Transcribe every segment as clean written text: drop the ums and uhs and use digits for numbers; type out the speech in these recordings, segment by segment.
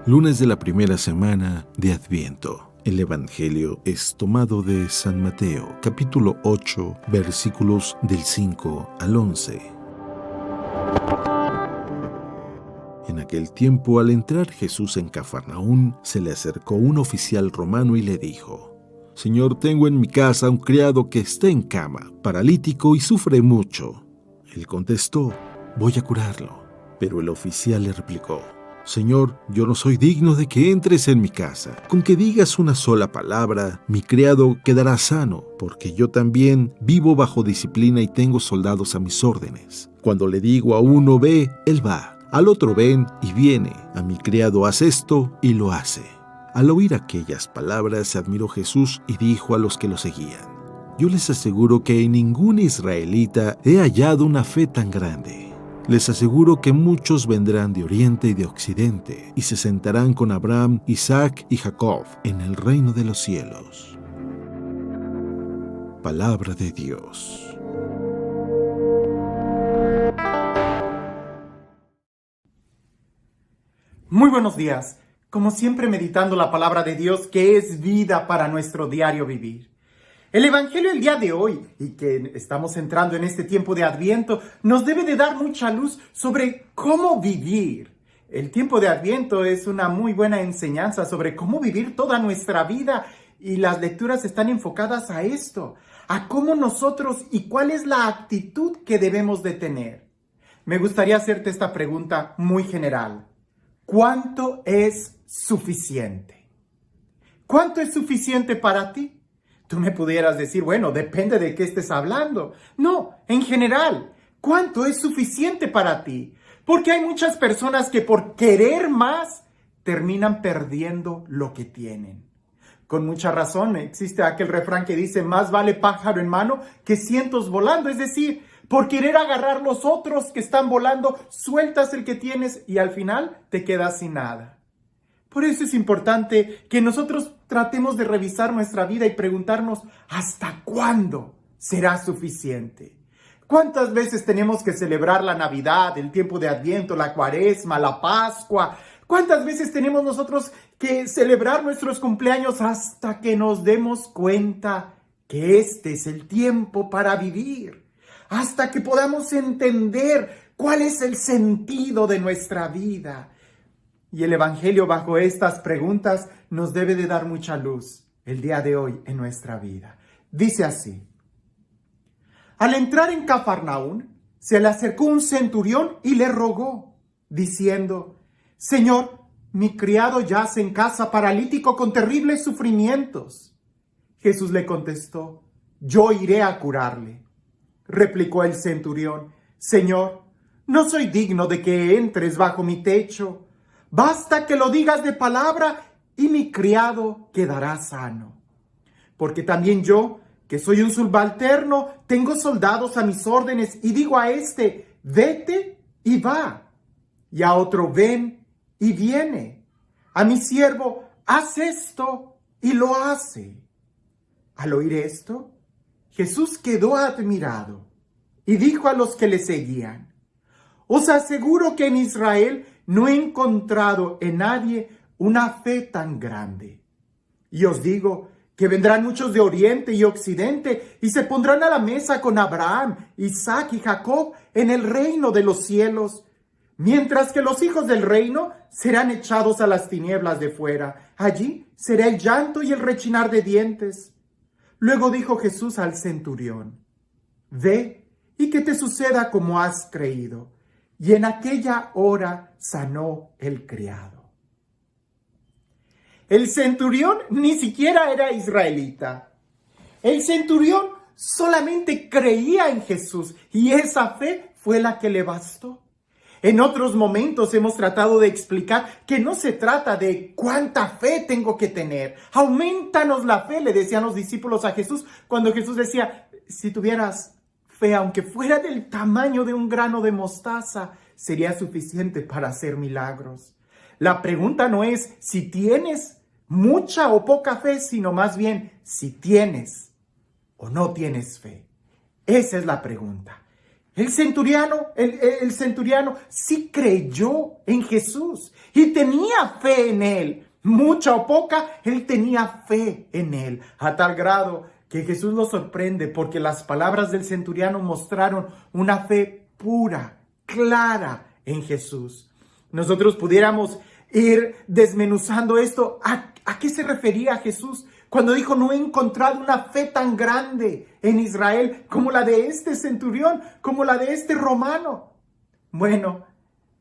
Lunes de la primera semana de Adviento. El Evangelio es tomado de San Mateo, capítulo 8, versículos del 5 al 11. En aquel tiempo, al entrar Jesús en Cafarnaún, se le acercó un oficial romano y le dijo: «Señor, tengo en mi casa un criado que está en cama, paralítico y sufre mucho». Él contestó: «Voy a curarlo». Pero el oficial le replicó: «Señor, yo no soy digno de que entres en mi casa. Con que digas una sola palabra, mi criado quedará sano, porque yo también vivo bajo disciplina y tengo soldados a mis órdenes. Cuando le digo a uno ve, él va, al otro ven y viene. A mi criado haz esto y lo hace». Al oír aquellas palabras se admiró Jesús y dijo a los que lo seguían: «Yo les aseguro que en ningún israelita he hallado una fe tan grande». Les aseguro que muchos vendrán de oriente y de occidente y se sentarán con Abraham, Isaac y Jacob en el reino de los cielos. Palabra de Dios. Muy buenos días. Como siempre, meditando la palabra de Dios, que es vida para nuestro diario vivir. El Evangelio del día de hoy, y que estamos entrando en este tiempo de Adviento, nos debe de dar mucha luz sobre cómo vivir. El tiempo de Adviento es una muy buena enseñanza sobre cómo vivir toda nuestra vida, y las lecturas están enfocadas a esto, a cómo nosotros y cuál es la actitud que debemos de tener. Me gustaría hacerte esta pregunta muy general. ¿Cuánto es suficiente? ¿Cuánto es suficiente para ti? Tú me pudieras decir, bueno, depende de qué estés hablando. No, en general, ¿cuánto es suficiente para ti? Porque hay muchas personas que por querer más terminan perdiendo lo que tienen. Con mucha razón existe aquel refrán que dice: más vale pájaro en mano que cientos volando. Es decir, por querer agarrar los otros que están volando, sueltas el que tienes y al final te quedas sin nada. Por eso es importante que nosotros tratemos de revisar nuestra vida y preguntarnos: ¿hasta cuándo será suficiente? ¿Cuántas veces tenemos que celebrar la Navidad, el tiempo de Adviento, la Cuaresma, la Pascua? ¿Cuántas veces tenemos nosotros que celebrar nuestros cumpleaños hasta que nos demos cuenta que este es el tiempo para vivir? Hasta que podamos entender cuál es el sentido de nuestra vida. Y el Evangelio, bajo estas preguntas, nos debe de dar mucha luz el día de hoy en nuestra vida. Dice así: al entrar en Cafarnaún, se le acercó un centurión y le rogó, diciendo: Señor, mi criado yace en casa paralítico con terribles sufrimientos. Jesús le contestó: yo iré a curarle. Replicó el centurión: Señor, no soy digno de que entres bajo mi techo. Basta que lo digas de palabra y mi criado quedará sano. Porque también yo, que soy un subalterno, tengo soldados a mis órdenes y digo a este: vete y va. Y a otro: ven y viene. A mi siervo: haz esto y lo hace. Al oír esto, Jesús quedó admirado y dijo a los que le seguían: os aseguro que en Israel no he encontrado en nadie una fe tan grande. Y os digo que vendrán muchos de oriente y occidente y se pondrán a la mesa con Abraham, Isaac y Jacob en el reino de los cielos, mientras que los hijos del reino serán echados a las tinieblas de fuera. Allí será el llanto y el rechinar de dientes. Luego dijo Jesús al centurión: ve y que te suceda como has creído. Y en aquella hora sanó el criado. El centurión ni siquiera era israelita. El centurión solamente creía en Jesús y esa fe fue la que le bastó. En otros momentos hemos tratado de explicar que no se trata de cuánta fe tengo que tener. Aumentanos la fe, le decían los discípulos a Jesús, cuando Jesús decía: si tuvieras fe, aunque fuera del tamaño de un grano de mostaza, sería suficiente para hacer milagros. La pregunta no es si tienes mucha o poca fe, sino más bien si tienes o no tienes fe. Esa es la pregunta. El centuriano sí creyó en Jesús y tenía fe en él. Mucha o poca, él tenía fe en él, a tal grado que Jesús lo sorprende porque las palabras del centuriano mostraron una fe pura, clara en Jesús. Nosotros pudiéramos ir desmenuzando esto. ¿A qué se refería Jesús cuando dijo: no he encontrado una fe tan grande en Israel como la de este centurión, como la de este romano? Bueno,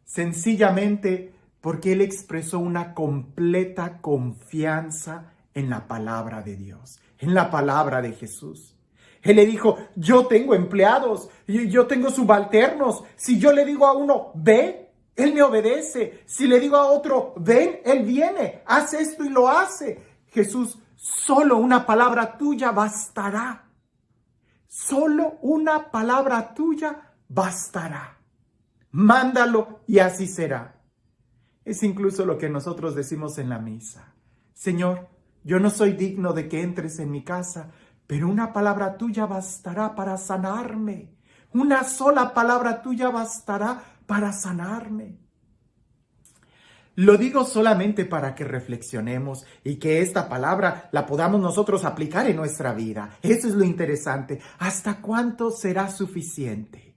sencillamente porque él expresó una completa confianza en la palabra de Dios, en la palabra de Jesús. Él le dijo: yo tengo empleados, yo tengo subalternos. Si yo le digo a uno, ve, él me obedece. Si le digo a otro, ven, él viene, hace esto y lo hace. Jesús, solo una palabra tuya bastará. Solo una palabra tuya bastará. Mándalo y así será. Es incluso lo que nosotros decimos en la misa. Señor, yo no soy digno de que entres en mi casa, pero una palabra tuya bastará para sanarme. Una sola palabra tuya bastará para sanarme. Lo digo solamente para que reflexionemos y que esta palabra la podamos nosotros aplicar en nuestra vida. Eso es lo interesante. ¿Hasta cuánto será suficiente?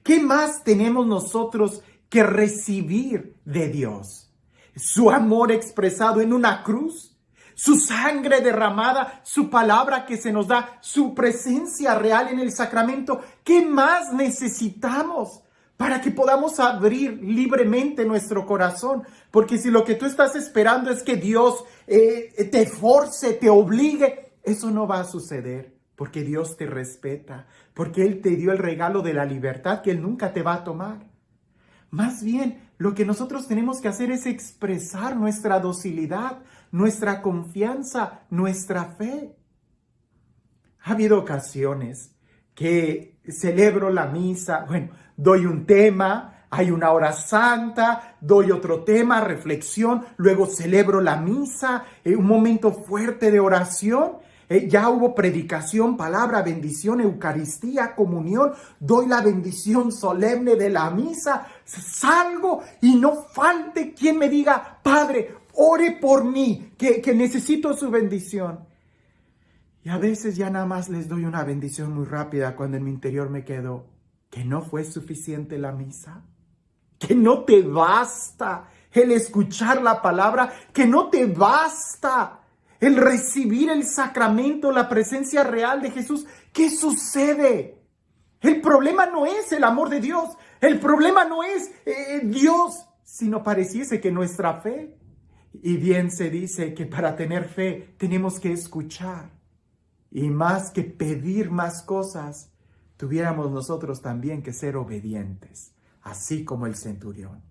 ¿Qué más tenemos nosotros que recibir de Dios? Su amor expresado en una cruz, su sangre derramada, su palabra que se nos da, su presencia real en el sacramento. ¿Qué más necesitamos para que podamos abrir libremente nuestro corazón? Porque si lo que tú estás esperando es que Dios te force, te obligue, eso no va a suceder, porque Dios te respeta, porque Él te dio el regalo de la libertad que Él nunca te va a tomar. Más bien, lo que nosotros tenemos que hacer es expresar nuestra docilidad, nuestra confianza, nuestra fe. Ha habido ocasiones que celebro la misa, doy un tema, hay una hora santa, doy otro tema, reflexión, luego celebro la misa, un momento fuerte de oración. Ya hubo predicación, palabra, bendición, Eucaristía, comunión, doy la bendición solemne de la misa, salgo y no falte quien me diga: Padre, ore por mí, que necesito su bendición. Y a veces ya nada más les doy una bendición muy rápida cuando en mi interior me quedo: ¿que no fue suficiente la misa? ¿Que no te basta el escuchar la palabra? ¿Que no te basta el recibir el sacramento, la presencia real de Jesús? ¿Qué sucede? El problema no es el amor de Dios. El problema no es Dios, sino pareciese que nuestra fe. Y bien se dice que para tener fe tenemos que escuchar. Y más que pedir más cosas, tuviéramos nosotros también que ser obedientes, así como el centurión.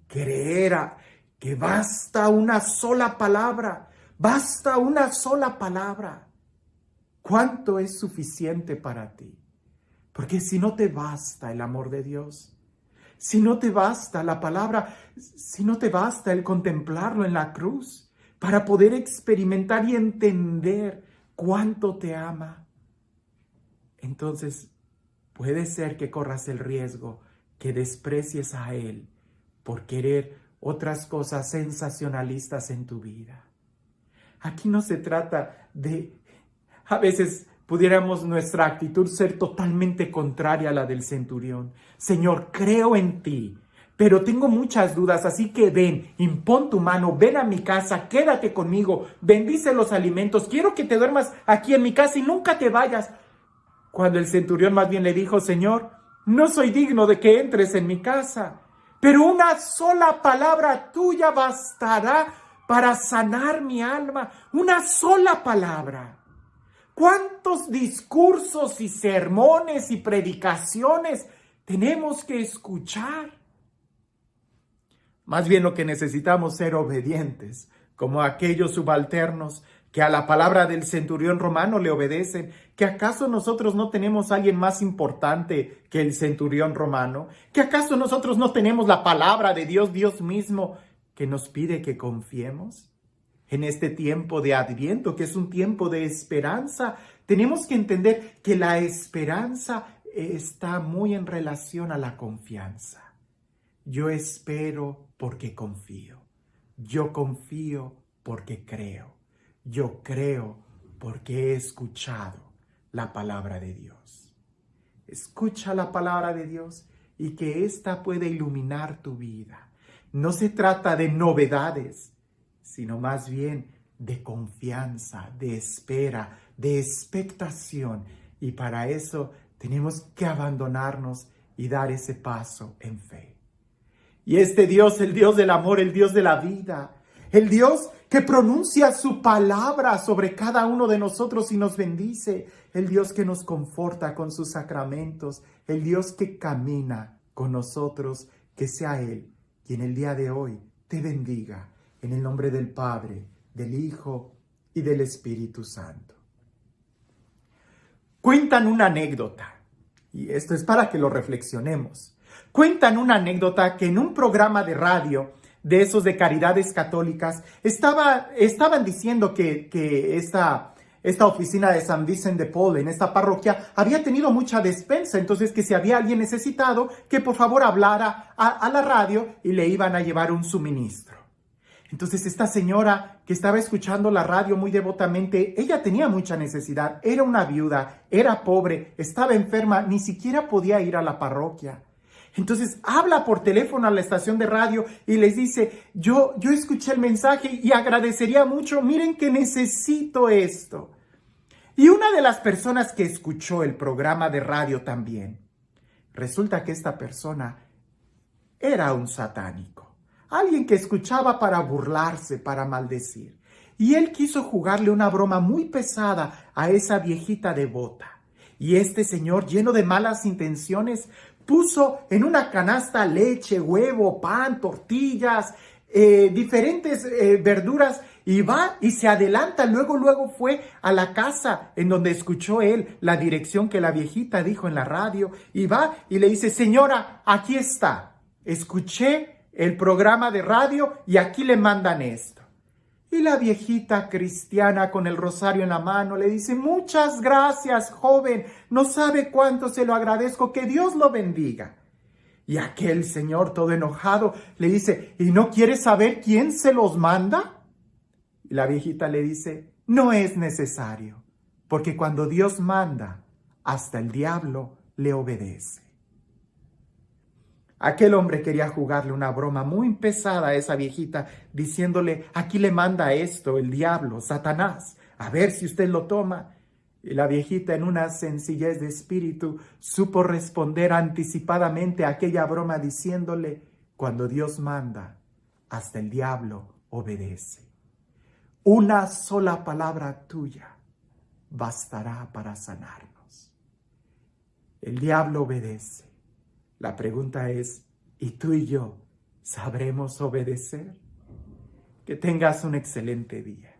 Creer que basta una sola palabra. Basta una sola palabra. ¿Cuánto es suficiente para ti? Porque si no te basta el amor de Dios, si no te basta la palabra, si no te basta el contemplarlo en la cruz, para poder experimentar y entender cuánto te ama, entonces puede ser que corras el riesgo que desprecies a Él por querer otras cosas sensacionalistas en tu vida. Aquí no se trata de, a veces pudiéramos nuestra actitud ser totalmente contraria a la del centurión. Señor, creo en ti, pero tengo muchas dudas, así que ven, impón tu mano, ven a mi casa, quédate conmigo, bendice los alimentos, quiero que te duermas aquí en mi casa y nunca te vayas. Cuando el centurión más bien le dijo: Señor, no soy digno de que entres en mi casa, pero una sola palabra tuya bastará para sanar mi alma. Una sola palabra. ¿Cuántos discursos y sermones y predicaciones tenemos que escuchar? Más bien lo que necesitamos es ser obedientes, como aquellos subalternos que a la palabra del centurión romano le obedecen. ¿Que acaso nosotros no tenemos a alguien más importante que el centurión romano? ¿Que acaso nosotros no tenemos la palabra de Dios, Dios mismo, que nos pide que confiemos? En este tiempo de Adviento, que es un tiempo de esperanza, tenemos que entender que la esperanza está muy en relación a la confianza. Yo espero porque confío. Yo confío porque creo. Yo creo porque he escuchado la palabra de Dios. Escucha la palabra de Dios y que ésta pueda iluminar tu vida. No se trata de novedades, sino más bien de confianza, de espera, de expectación. Y para eso tenemos que abandonarnos y dar ese paso en fe. Y este Dios, el Dios del amor, el Dios de la vida, el Dios que pronuncia su palabra sobre cada uno de nosotros y nos bendice, el Dios que nos conforta con sus sacramentos, el Dios que camina con nosotros, que sea Él quien el día de hoy te bendiga, en el nombre del Padre, del Hijo y del Espíritu Santo. Cuentan una anécdota, y esto es para que lo reflexionemos. Cuentan una anécdota que en un programa de radio, de esos de caridades católicas, estaban diciendo que esta oficina de San Vicente de Paul, en esta parroquia, había tenido mucha despensa. Entonces, que si había alguien necesitado, que por favor hablara a la radio y le iban a llevar un suministro. Entonces, esta señora que estaba escuchando la radio muy devotamente, ella tenía mucha necesidad, era una viuda, era pobre, estaba enferma, ni siquiera podía ir a la parroquia. Entonces habla por teléfono a la estación de radio y les dice, yo escuché el mensaje y agradecería mucho, miren que necesito esto. Y una de las personas que escuchó el programa de radio también, resulta que esta persona era un satánico, alguien que escuchaba para burlarse, para maldecir. Y él quiso jugarle una broma muy pesada a esa viejita devota. Y este señor, lleno de malas intenciones, puso en una canasta leche, huevo, pan, tortillas, diferentes verduras, y va y se adelanta. Luego fue a la casa en donde escuchó él la dirección que la viejita dijo en la radio, y va y le dice, señora, aquí está, escuché el programa de radio y aquí le mandan esto. Y la viejita cristiana con el rosario en la mano le dice, muchas gracias, joven, no sabe cuánto se lo agradezco, que Dios lo bendiga. Y aquel señor todo enojado le dice, ¿y no quiere saber quién se los manda? Y la viejita le dice, no es necesario, porque cuando Dios manda, hasta el diablo le obedece. Aquel hombre quería jugarle una broma muy pesada a esa viejita, diciéndole, aquí le manda esto el diablo, Satanás, a ver si usted lo toma. Y la viejita, en una sencillez de espíritu, supo responder anticipadamente a aquella broma diciéndole, cuando Dios manda, hasta el diablo obedece. Una sola palabra tuya bastará para sanarnos. El diablo obedece. La pregunta es, ¿y tú y yo sabremos obedecer? Que tengas un excelente día.